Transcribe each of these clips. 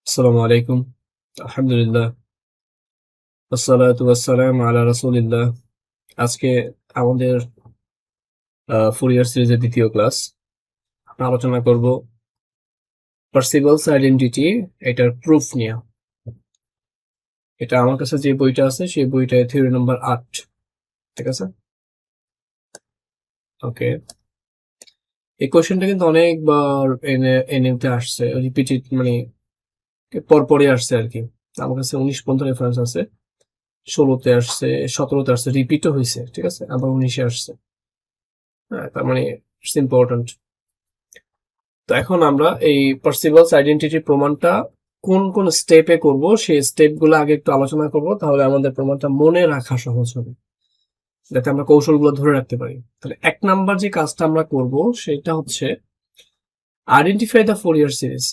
আসসালামু আলাইকুম। আলহামদুলিল্লাহ। ওয়াসসালাতু ওয়াসসালামু আলা রাসূলিল্লাহ। আজকে আমাদের ফুরিয়ার সিরিজের দ্বিতীয় ক্লাস। আমরা আলোচনা করব পার্সিবলস আইডেন্টিটি, এটার প্রুফ নিয়ে। এটা আমার কাছে যে বইটা আছে সেই বইটায় থিওরি নাম্বার ৮। ঠিক আছে? ওকে। এই কোশ্চেনটা কিন্তু অনেকবার এনএতে আসছে, রিপিটেড, মানে পরপরই আসছে আর কি। আমার কাছে ১৯ পর্যন্ত রেফারেন্স আছে, ১৬তে আসছে, ১৭তে আসছে, রিপিটও হয়েছে। ঠিক আছে, আবার ১৯-এ আসছে। হ্যাঁ, তার মানে ইটস ইম্পর্টেন্ট। তো এখন আমরা এই পার্সিবলস আইডেন্টিটি প্রমাণটা কোন কোন স্টেপে করব, সেই স্টেপগুলো আগে একটু আলোচনা করব, তাহলে আমাদের প্রমাণটা মনে রাখা সহজ হবে, যাতে আমরা কৌশলগুলো ধরে রাখতে পারি। তাহলে ১ নাম্বার যে কাজটা আমরা করব সেটা হচ্ছে identify the Fourier series,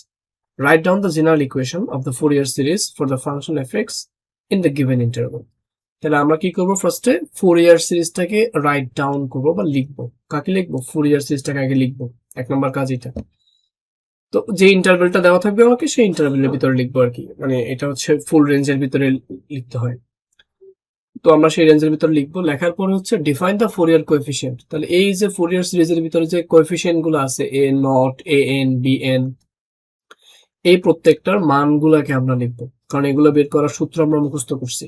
write down the general equation of the Fourier series for the function FX in the given interval. তাহলে আমরা কি করব, ফার্স্টে ফুরিয়ার সিরিজটাকে রাইট ডাউন করব বা লিখবো। কাকে লিখবো? ফুরিয়ার সিরিজটাকে আগে লিখবো। ১ নাম্বার কাজ এটা। তো যে ইন্টারভেলটা দেওয়া থাকবে আমাকে সেই ইন্টারভেলের ভিতরে লিখবো আর কি, মানে এটা হচ্ছে ফুল রেঞ্জের ভিতরে লিখতে হয়। তো আমরা সেই রেঞ্জের ভিতরে লিখবো। লেখার পরে হচ্ছে ডিফাইন দ্য ফোরিয়ার কোএফিসিয়েন্ট। তাহলে এই যে ফোরিয়ার সিরিজের ভিতরে যে কোএফিসিয়েন্ট গুলো আছে, a naught, a n, b n, এই প্রত্যেকটার মানগুলোকে আমরা লিখবো, কারণ এগুলো বের করার সূত্র আমরা মুখস্থ করছি।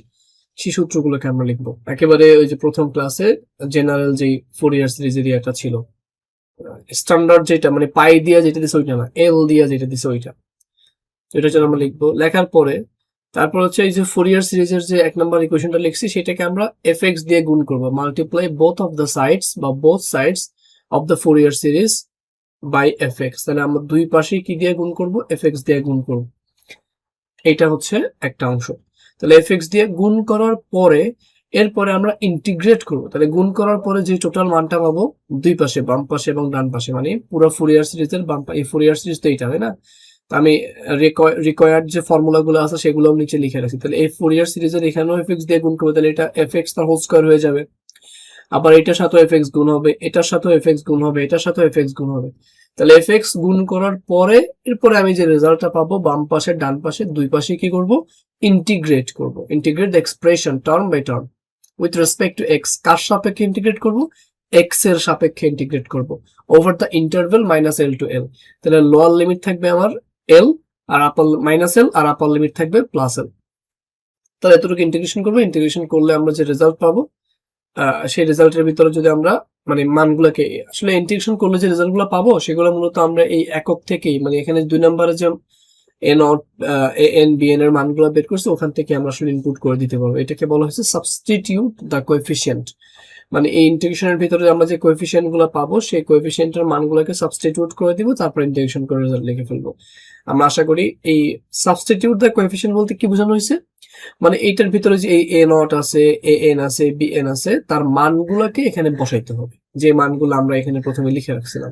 সেই সূত্রগুলোকে আমরা লিখবো একেবারে ওই যে প্রথম ক্লাসে জেনারেল যে ফোরিয়ার সিরিজের একটা ছিল, স্ট্যান্ডার্ড যেটা, মানে পাই দিয়া যেটা দিছে ওইটা না, এল দিয়া যেটা দিছে ওইটা, এটা জন্য আমরা লিখবো। লেখার পরে তারপর হচ্ছে এই যে ফোরিয়ার সিরিজের যে ১ নাম্বার ইকুয়েশনটা লিখছি সেটাকে আমরা এফএক্স দিয়ে গুণ করব, multiply both of the sides বা both sides of the Fourier series by f x. তাহলে আমরা দুই পাশে কি দিয়ে গুণ করব? এফএক্স দিয়ে গুণ করব। এটা হচ্ছে একটা অংশ। তাহলে এফএক্স দিয়ে গুণ করার পরে এরপরে আমরা ইন্টিগ্রেট করব। তাহলে গুণ করার পরে যে টোটাল মানটা পাবো দুই পাশে, বাম পাশে এবং ডান পাশে, মানে পুরো ফুরিয়ার সিরিজের বাম এই ফুরিয়ার সিরিজ তো এইটা, তাই না? আমি রিকোয়ার্ড যে ফর্মুলা গুলো আছে সেগুলো নিচে লিখে রাখছি। তাহলে এই ফুরিয়ার সিরিজের এখানেও এফএক্স দিয়ে গুণ করবো, তাহলে এটা এফএক্স তার হোল স্কয়ার হয়ে যাবে। আবার এটার সাথেও এফএক্স গুণ হবে, এটার সাথেও এফএক্স গুণ হবে, এটার সাথেও এফএক্স গুণ হবে। তাহলে এফএক্স গুণ করার পরে এরপরে আমি যে রেজাল্টটা পাবো বাম পাশে ডান পাশে দুই পাশে কি করব? ইন্টিগ্রেট করব। Integrate the expression term by term with respect to x. কার সাপেক্ষে ইন্টিগ্রেট করব? এক্স এর সাপেক্ষে ইন্টিগ্রেট করব over the interval minus L to l. তাহলে লোয়ার লিমিট থাকবে আমার এল আর আপার মাইনাস এল, আর আপার লিমিট থাকবে প্লাস এল। তাহলে এতটুকু ইন্টিগ্রেশন করবো। ইন্টিগ্রেশন করলে আমরা যে রেজাল্ট পাবো সেই রেজাল্টের ভিতরে যদি আমরা মানে মানগুলোকে আসলে ইন্টিগ্রেশন করলে যে রেজাল্টগুলো পাবো সেগুলো মূলত আমরা এই একক থেকেই, মানে এখানে ২ নম্বরে যে a naught, a n, b n এর মানগুলো বের করছি ওখান থেকে আমরা আসলে ইনপুট করে দিতে পারবো। এটাকে বলা হয়েছে সাবস্টিটিউট দ্য কোএফিসিয়েন্ট। মানে এই ইন্টিগ্রেশনের ভিতরে আমরা যে কোএফিসিয়েন্ট গুলো পাবো সেই কোএফিসিয়েন্টের মানগুলোকে সাবস্টিটিউট করে দিব, তারপর ইন্টিগ্রেশন করে রেজাল্ট লিখে ফেলবো। আমরা আশা করি এই সাবস্টিটিউট দ্য কোএফিসিয়েন্ট বলতে কি বোঝানো হয়েছে, মানে এইটার ভিতরে যে এই এ নট আছে, এ এন আছে, বি এন আছে, তার মানগুলোকে এখানে বসাইতে হবে। যে মানগুলো আমরা এখানে প্রথমে লিখে রাখছিলাম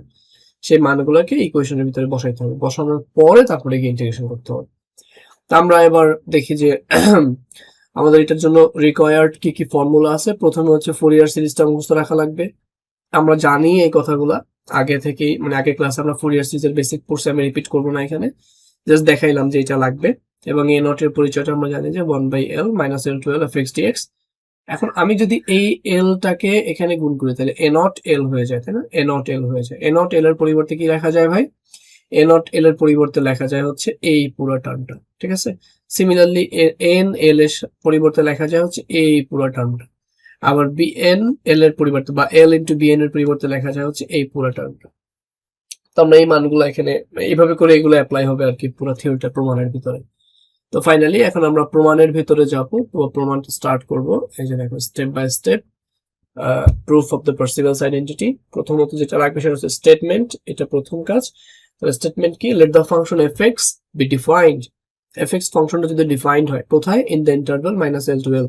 সেই মানগুলোকে ইকুয়েশনের ভিতরে বসাইতে হবে। বসানোর পরে তারপরে গিয়ে ইন্টিগ্রেশন করতে হবে। তা আমরা এবার দেখি যে আমাদের এটার জন্য রিকোয়ার্ড কি কি ফর্মুলা আছে। প্রথমে হচ্ছে ফোরিয়ার সিরিজটা মুখস্থ রাখা লাগবে। আমরা জানি এই কথাগুলা আগে থেকেই, মানে আগের ক্লাসে আমরা ফোরিয়ার সিরিজের বেসিক পড়ছি, আমি রিপিট করবো না, এখানে জাস্ট দেখাইলাম যে এটা লাগবে। এবং এ নটের পরিচয়টা আমরা জানি যে 1/l minus L to l এফ এক্স ডিএক্স। এখন আমি যদি এই এলটাকে এখানে গুণ করি তাহলে এ নট এল হয়ে যায়, তাই না? এ নট এল হয়ে যায়। এ নট এল এর পরিবর্তে কি লেখা যায় ভাই? এ নট এল এর পরিবর্তে লেখা যায় হচ্ছে এই পুরো টার্মটা। ঠিক আছে, সিমিলারলি এন এল এর পরিবর্তে লেখা যায় হচ্ছে এই পুরো টার্মটা। আবার বি এন এল এর পরিবর্তে বা এল ইন্টু বি এন এর পরিবর্তে লেখা যায় হচ্ছে এই পুরো টার্মটা। তো আমরা এই মানগুলো এখানে এইভাবে করে এগুলো অ্যাপ্লাই হবে আর কি পুরো থিওরিটা প্রমাণের ভিতরে। তো ফাইনালি এখন আমরা প্রমাণের ভিতরে যাব, প্রমাণটা স্টার্ট করব। এই যে দেখো step by step proof of the Parseval's identity. প্রথমত যেটা লাগবে সেটা হচ্ছে স্টেটমেন্ট, এটা প্রথম কাজ। তাহলে স্টেটমেন্ট কি? Let the function f x be defined. F x ফাংশনটা যদি ডিফাইন্ড হয় কোথায়? In the interval minus L to l.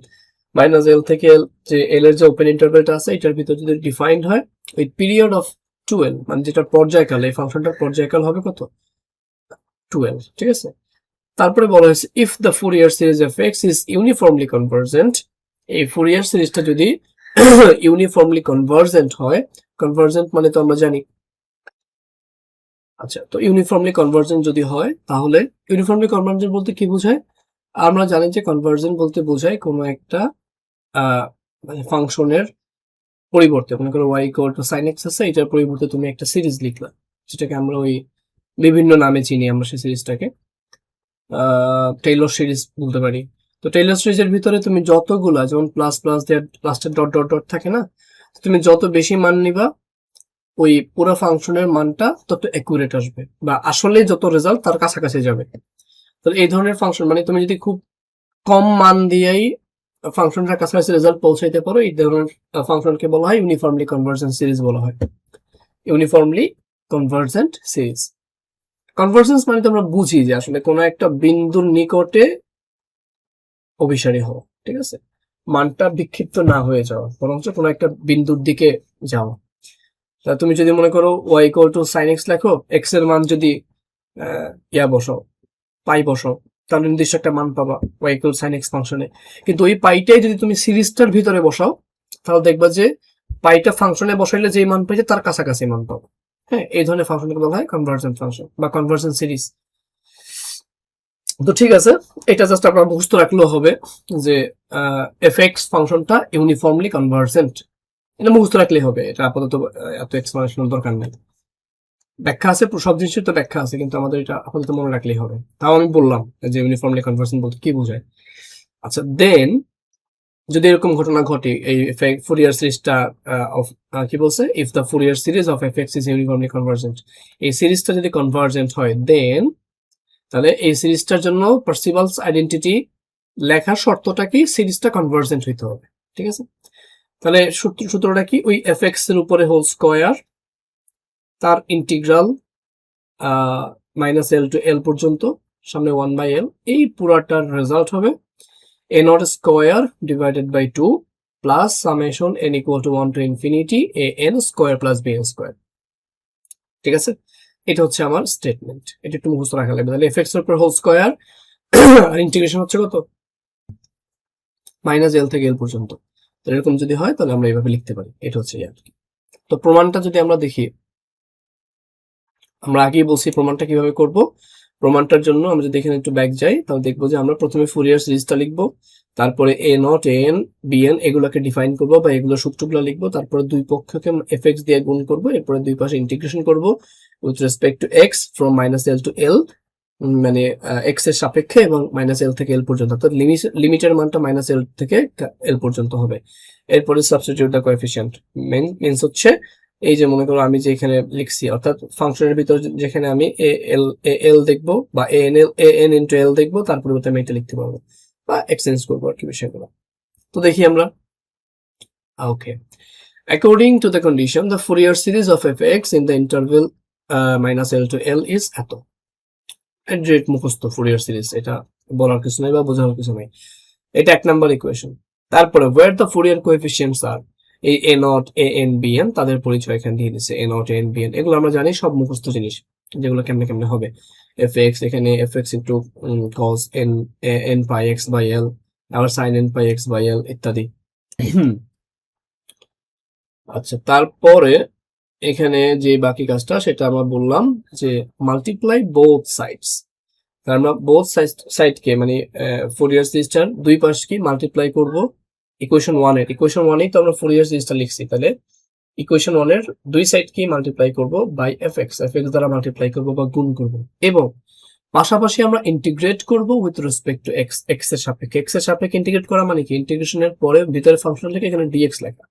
Minus l থেকে এল, যে এল এর যে ওপেন ইন্টারভ্যালটা আছে এটার ভিতরে যদি ডিফাইন্ড হয় উইথ পিরিয়ড অফ 2l, মানে যেটা পর্যায়কাল, এই ফাংশনটার পর্যায়কাল হবে কত? 2l। ঠিক আছে, তারপরে বলা হয়েছে if the Fourier series F x is uniformly convergent. এই ফুরিয়ার সিরিজটা যদি ইউনিফর্মলি কনভার্জেন্ট হয়, কনভার্জেন্ট মানে তো আমরা জানি আচ্ছা, তো ইউনিফর্মলি কনভার্জেন্ট যদি হয় তাহলে ইউনিফর্মলি কনভার্জেন্ট বলতে কি বোঝায়? আমরা জানি যে কনভার্জেন্ট বলতে বোঝায় কোনো একটা মানে ফাংশনের পরিবর্তে, মনে করো y equal to sin x আছে, এটার পরিবর্তে তুমি একটা সিরিজ লিখলা, যেটাকে আমরা ওই বিভিন্ন নামে চিনি আমরা সেই সিরিজটাকে টেইলর সিরিজ বলতে পারি। তো টেইলর সিরিজের ভিতরে তুমি যতগুলা, যেমন প্লাস প্লাস দিয়ে লাস্টে ডট ডট ডট থাকে না, তুমি যত বেশি মান নিবা ওই পুরো ফাংশনের মানটা তত অ্যাকুরেট আসবে, বা আসলে যত রেজাল্ট তার কাছাকাছি যাবে। তো এই ধরনের ফাংশন মানে তুমি যদি খুব কম মান দিয়েই ফাংশনটার কাছাকাছি রেজাল্ট পৌঁছাইতে পারো, এই ধরনের ফাংশনকে বলা হয় ইউনিফর্মলি কনভার্জেন্ট সিরিজ বলা হয়। Uniformly convergent series. কনভার্জেন্স মানে তো আমরা বুঝি যে আসলে কোনো একটা বিন্দুর নিকটে অভিসারী হওয়া, ঠিক আছে, মানটা বিক্ষিপ্ত না হয়ে যাওয়া, বরঞ্চ কোনো একটা বিন্দুর দিকে যাওয়া। তা তুমি যদি মনে করো y equal to sin x লেখো, x এর মান যদি বসাও, পাই বসাও, তাহলে নির্দিষ্ট একটা মান পাবা y ইকুয়াল sin x ফাংশনে। কিন্তু ওই পাইটাই যদি তুমি সিরিজটার ভিতরে বসাও, তাহলে দেখবা যে পাইটা ফাংশনে বসাইলে যে মান পাইছে তার কাছাকাছি মান পাবো। হ্যাঁ, এই ধরনের ফাংশনকে বলা হয় কনভার্জেন্ট ফাংশন বা কনভার্জেন্ট সিরিজ। তো ঠিক আছে, এটা জাস্ট আপনার মুখস্থ রাখলেও হবে যে fx ফাংশনটা ইউনিফর্মলি কনভার্জেন্ট, এটা মুখস্থ রাখলেই হবে। এটা আপাতত এত এক্সপ্লেনেশনের দরকার নেই। ব্যাখ্যা আছে, সব জিনিসের তো ব্যাখ্যা আছে, কিন্তু আমাদের এটা আপাতত মনে রাখলেই হবে। তাও আমি বললাম যে ইউনিফর্মলি কনভার্জেন্ট বলতে কি বোঝায়। আচ্ছা, দেন যদি এরকম ঘটনা ঘটে, এই ফুরিয়ার সিরিজটা কি বলছে, if the Fourier series of FX is uniformly convergent, এই সিরিজটা যদি কনভার্জেন্ট হয় দেন, তাহলে এই সিরিজটার জন্য পার্সিভালস আইডেন্টিটি লেখার শর্তটা কি, সিরিজটা কনভার্জেন্ট হইতে হবে, ঠিক আছে। তাহলে সূত্রটা কি, ওই এফএক্স এর উপরে হোল স্কয়ার, তার integral minus L to L পর্যন্ত, সামনে 1/l, এই পুরাটার রেজাল্ট হবে a naught square divided by 2 plus summation n equal to 1 to infinity a n square plus b n square. ঠিক আছে, এটা হচ্ছে আমার স্টেটমেন্ট। এটা একটু মুখস্থ রাখা লাগবে। তাহলে fx এর উপর হোল স্কয়ার আর ইন্টিগ্রেশন হচ্ছে কত, মাইনাস এল থেকে এল পর্যন্ত। তো এরকম যদি হয় তাহলে আমরা এইভাবে লিখতে পারি। এটা হচ্ছে আর কি। তো প্রমাণটা যদি আমরা দেখি, আমরা আগেই বলছি প্রমাণটা কিভাবে করব। প্রমাণটার জন্য আমরা যদি এখানে একটু ব্যাক যাই, তাহলে দেখবো যে আমরা প্রথমে ফুরিয়ার সিরিজটা লিখবো, তারপরে a not a n b n এগুলোকে ডিফাইন করব বা এগুলো সূত্রগুলো লিখবো, তারপরে দুই পক্ষকে fx দিয়ে গুণ করব, এরপরে দুই পাশে ইন্টিগ্রেশন করব with respect to x from minus L to l, মানে x এর সাপেক্ষে এবং মাইনাস এল থেকে এল পর্যন্ত, অর্থাৎ লিমিটের মানটা মাইনাস এল থেকে এল পর্যন্ত হবে। এরপরে সাবস্টিটিউট দ্য কোএফিসিয়েন্ট, মিনস হচ্ছে এই যে মনে করো আমি যে এখানে লিখছি, অর্থাৎ ফাংশনের ভিতর যেখানে আমি এল দেখবো বা এন ইন্টু এল দেখবো, তার পরিবর্তে আমি এটা লিখতে পারবো বা এক্সচেঞ্জ করবো আর কি বিষয়গুলো। তো দেখি আমরা, ওকে, according to the condition the Fourier series of fx in the interval minus l to l is এত। ডিরেক্ট মুখস্থ ফুরিয়ার সিরিজ, এটা বলার কিছু নাই বা বোঝানোর কিছু নাই। এটা এক নাম্বার ইকুয়েশন। তারপরে where the Fourier coefficients are, এই a not a n b n তাদের পরিচয় এখানে দিয়ে দিচ্ছে, a not a n b n এগুলো আমরা জানি, সব মুখস্থ জিনিস, যেগুলো কেমনে কেমনে হবে। fx, এখানে fx into cos n n pi x by l, আবার sin n pi x by l ইত্যাদি। আচ্ছা, তারপরে এখানে যে বাকি কাজটা সেটা আমরা বললাম যে মাল্টিপ্লাই বোথ সাইডস। আমরা বোথ সাইডকে মানে ফুরিয়ার সিরিজটার দুই পাশকে মাল্টিপ্লাই করব ইকুয়েশন 1 এর, ইকুয়েশন 1 এই তো আমরা ফুরিয়ার সিরিজটা লিখছি, তাহলে ইকুয়েশন 1 এর দুই সাইডকে মাল্টিপ্লাই করব বাই fx দ্বারা মাল্টিপ্লাই করব বা গুণ করব, এবং পাশাপাশি আমরা ইন্টিগ্রেট করব with respect to x, x এর সাপেক্ষে। x এর সাপেক্ষে ইন্টিগ্রেট করা মানে কি, ইন্টিগ্রেশনের পরে ভিতরে ফাংশন লিখে এখানে dx লেখা,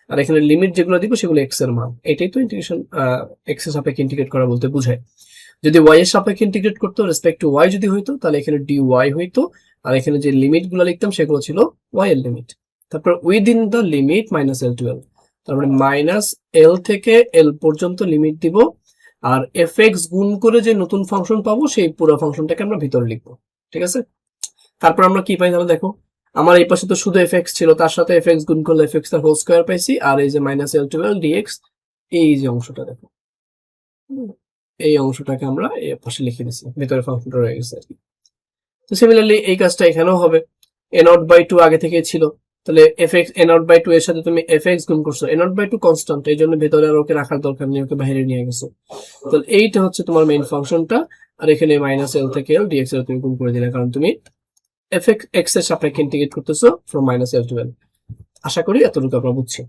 আর এখানে লিমিট যেগুলো দিব সেগুলো x এর মান। এটাই তো ইন্টিগ্রেশন, x এর সাপেক্ষে ইন্টিগ্রেট করা বলতে বোঝায়। যদি y এর সাপেক্ষে ইন্টিগ্রেট করতে রেসপেক্ট টু y যদি হইতো, তাহলে এখানে dy হইতো, আর এখানে যে লিমিট গুলো লিখতাম সেগুলো ছিল y এর লিমিট। তারপর within the limit minus L to l, তারপরে মাইনাস এল থেকে এল পর্যন্ত লিমিট দিব, আর fx গুণ করে যে নতুন ফাংশন পাবো সেই পুরো ফাংশনটাকে আমরা ভিতরে লিখবো। ঠিক আছে, তারপর আমরা কি পাই তাহলে দেখো, আমার এই পাশে তো শুধু fx ছিল, তার সাথে fx গুণ করলে fx তার হোল স্কয়ার পাইছি, আর এই যে minus L to L dx, এই যে অংশটা দেখো, এই অংশটাকে আমরা এই পাশে লিখে দিছি, ভিতরে ফাংশনটা রয়ে গেছে আর কি। তো সিমিলারলি এই কাজটা এখানেও হবে, a নট বাই 2 আগে থেকে ছিল, তাহলে F X A naught by two এর সাথে তুমি এফ এক্স গুণ করছো, A naught by two constant, এই জন্য ভেতরে আর ওকে রাখার দরকার নেই, ওকে বাইরে নিয়ে গেছো। তাহলে এইটা হচ্ছে তোমার মেইন ফাংশনটা, আর এখানে মাইনাস এল থেকে এল ডিএক্স এর তুমি গুণ করে দিলে, কারণ তুমি এফ এক্স এর সাপেক্ষে ইন্টিগ্রেট করতেছো ফ্রম মাইনাস এল টু এল। আশা করি এতটুকু আমরা বুঝছি।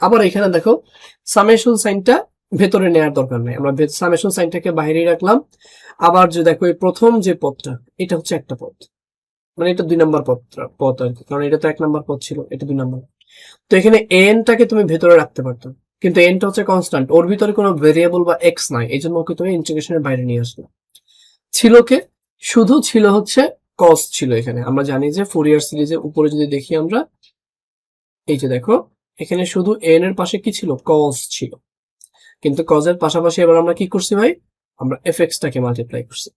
আবার এখানে দেখো সামেশন সাইনটা ভেতরে নেওয়ার দরকার নেই, আমরা সামেশন সাইনটাকে বাইরে রাখলাম। আবার যে দেখো এই প্রথম যে পদটা, এটা হচ্ছে একটা পদ, মানে এটা 2 নম্বর পদ আর কি, কারণ এটা তো 1 নম্বর পদ ছিল, এটা 2 নম্বর। তো এখানে এনটাকে তুমি ভেতরে রাখতে পারতো, কিন্তু এনটা হচ্ছে কনস্ট্যান্ট, ওর ভিতরে কোনো ভেরিয়েবল বা এক্স নাই, এই জন্য ওকে তুমি ইন্টিগ্রেশনের বাইরে নিয়ে আসলে। ছিল কে? শুধু ছিল হচ্ছে কস ছিল এখানে। আমরা জানি যে ফুরিয়ার সিরিজের উপরে যদি দেখি আমরা, এই যে দেখো এখানে শুধু এন এর পাশে কি ছিল? কস ছিল। কিন্তু কজের পাশাপাশি এবার আমরা কি করছি ভাই? আমরা এফ টাকে মাল্টিপ্লাই করছি,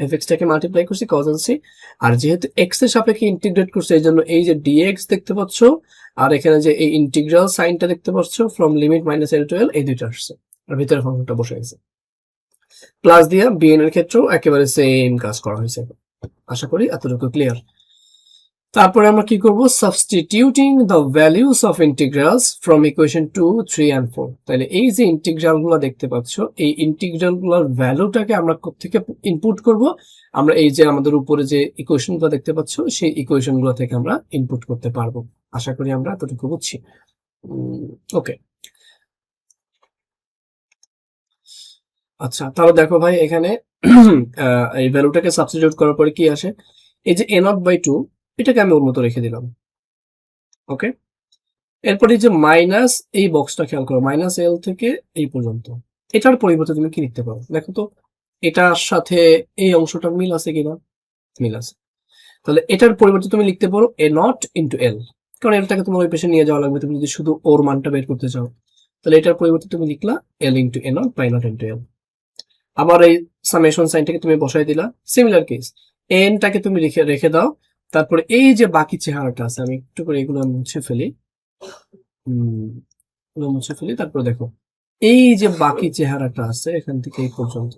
এফ টাকে মাল্টিপ্লাই করছি কজ আনছি, আর যেহেতু এক্স এর সাপেক্ষে ইন্টিগ্রেট করছে এই জন্য এই যে ডিএক্স দেখতে পাচ্ছ, আর এখানে যে এই ইন্টিগ্রাল সাইনটা দেখতে পাচ্ছ from limit minus L to l, এই দুইটা আসছে, আর ভিতরে ফাংশনটা বসে গেছে। প্লাস দিয়ে বিএন এর ক্ষেত্রেও একেবারে সেম কাজ করা হয়েছে। আশা করি এতটুকু ক্লিয়ার। তারপরে আমরা কি করব? Substituting the values of integrals from equation 2, 3 and 4। তাহলে এই যে ইন্টিগ্রাল গুলো দেখতে পাচ্ছ, এই ইন্টিগ্রাল গুলোর ভ্যালুটাকে আমরা কোত্থেকে ইনপুট করব? আমরা এই যে আমাদের উপরে যে ইকুয়েশন গুলো দেখতে পাচ্ছ, সেই ইকুয়েশন গুলো থেকে আমরা ইনপুট করতে পারবো। আশা করি আমরা এতটুকু বুঝছি। ওকে, আচ্ছা তাহলে দেখো ভাই এখানে এই ভ্যালুটাকে সাবস্টিটিউট করার পরে কি আসে? এই যে এ নট বাই টু, এটাকে আমি ওর মতো রেখে দিলাম। ওকে, এরপরে যে মাইনাস এই বক্সটা খেয়াল করো, মাইনাস এল থেকে এই পর্যন্ত, এটার পরিবর্তে তুমি কি লিখতে পারো? দেখো তো এটার সাথে এই অংশটার মিল আছে কিনা? মিল আছে। তাহলে এটার পরিবর্তে তুমি লিখতে পারো এ নট ইন্টু এল, কারণ এলটাকে তোমার ওই পাশে নিয়ে যাওয়া লাগবে তুমি যদি শুধু ওর মানটা বের করতে চাও। তাহলে এটার পরিবর্তে তুমি লিখলা l into a naught by naught into l. আবার এই সামেশন সাইনটাকে তুমি বসাই দিলা, সিমিলার কেস, এনটাকে তুমি রেখে দাও। তারপরে এই যে বাকি চেহারাটা আছে, আমি একটু করে এগুলো মুছে ফেলি, মুছে ফেলি। তারপরে দেখো এই যে বাকি চেহারাটা আছে এখান থেকে এই পর্যন্ত,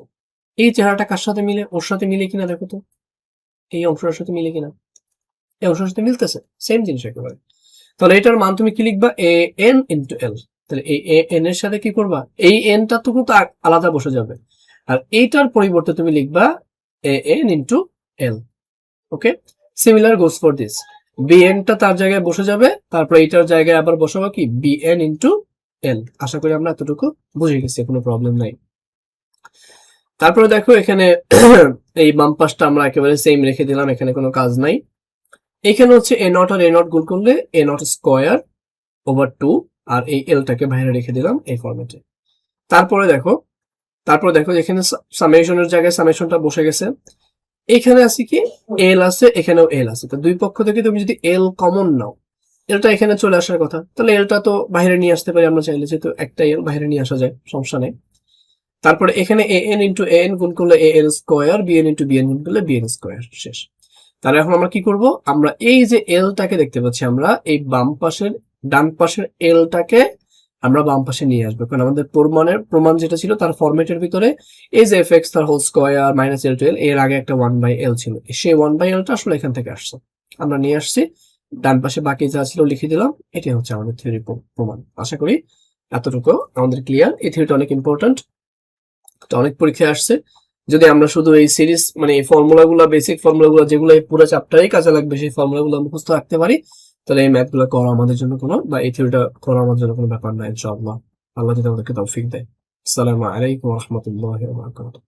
এই চেহারাটা কার সাথে মিলে? ওর সাথে মিলে কিনা দেখো তো, এই অংশটার সাথে মিলে কিনা? এই অংশের সাথে মিলতেছে, সেম জিনিস একেবারে। তাহলে এটার মান তুমি কি লিখবা? এ এন ইন্টু এল। তাহলে এই এ এন এর সাথে কি করবা? এই এনটা তো কিন্তু আলাদা বসে যাবে, আর এইটার পরিবর্তে তুমি লিখবা a n into l. Okay, similar goes for this, বিএনটা তার জায়গায় বসে যাবে, তারপর এইটার জায়গায় আবার বসাবো কি? BN into L. আশা করি আমরা এতটুকু বুঝে গেছি, কোনো প্রবলেম নাই। তারপরে দেখো এখানে এই বাম পাশটা আমরা একেবারে সেম রেখে দিলাম, এখানে কোনো কাজ নাই। এখানে হচ্ছে এ নট আর এ নট গুণ করলে এ নট স্কোয়ার ওভার 2, আর এই এলটাকে বাইরে রেখে দিলাম এই ফরম্যাটে। তারপরে দেখো এখানে সামেশনের জায়গায় সামেশনটা বসে গেছে। এখানে আছে কি? এল আছে, এখানেও এল আছে। তো দুই পক্ষ থেকে তুমি যদি এল কমন নাও, এলটা এখানে চলে আসার কথা, তাহলে এলটা তো বাইরে নিয়ে আসতে পারি আমরা চাইলে, যেহেতু একটা এল বাইরে নিয়ে আসা যায়, সমস্যা নেই। তারপরে এখানে এ এন ইন্টু এ এন গুণ করলে এ এল স্কোয়ার, বিএন ইন্টু বিএন গুণ করলে বিএন স্কোয়ার, শেষ। তাহলে এখন আমরা কি করব? আমরা এই যে এলটাকে দেখতে পাচ্ছি, আমরা এই ডান পাশের এলটাকে আমরা বাম পাশে নিয়ে আসবো, কারণ আমাদের প্রমাণ যেটা ছিল তার ফরম্যাটের ভিতরে এই যে এফ এক্স তার whole square minus L to এল, এর আগে একটা 1/L ছিল, সেই 1/Lটা আসলে এখান থেকে আসছে, আমরা নিয়ে আসছি। ডান পাশে বাকি যা ছিল লিখে দিলাম, এটাই হচ্ছে আমাদের থিওরি প্রমাণ। আশা করি এতটুকু আমাদের ক্লিয়ার। এই থিওরিটা অনেক ইম্পর্টেন্ট, তো অনেক পরীক্ষায় আসছে। যদি আমরা শুধু এই সিরিজ মানে এই ফর্মুলাগুলো, বেসিক ফর্মুলাগুলো যেগুলো এই পুরো চ্যাপ্টারেই কাজে লাগবে, সেই ফর্মুলাগুলো মুখস্থ রাখতে পারি, তাহলে এই ম্যাথগুলো করা আমাদের জন্য কোনো, বা এই থিওরিটা করা আমাদের জন্য কোনো ব্যাপার না ইনশাআল্লাহ। আল্লাহ যদি আমাদেরকে তৌফিক দেয়। আসসালামু আলাইকুম ওয়া রাহমাতুল্লাহি ওয়া বারাকাতুহু।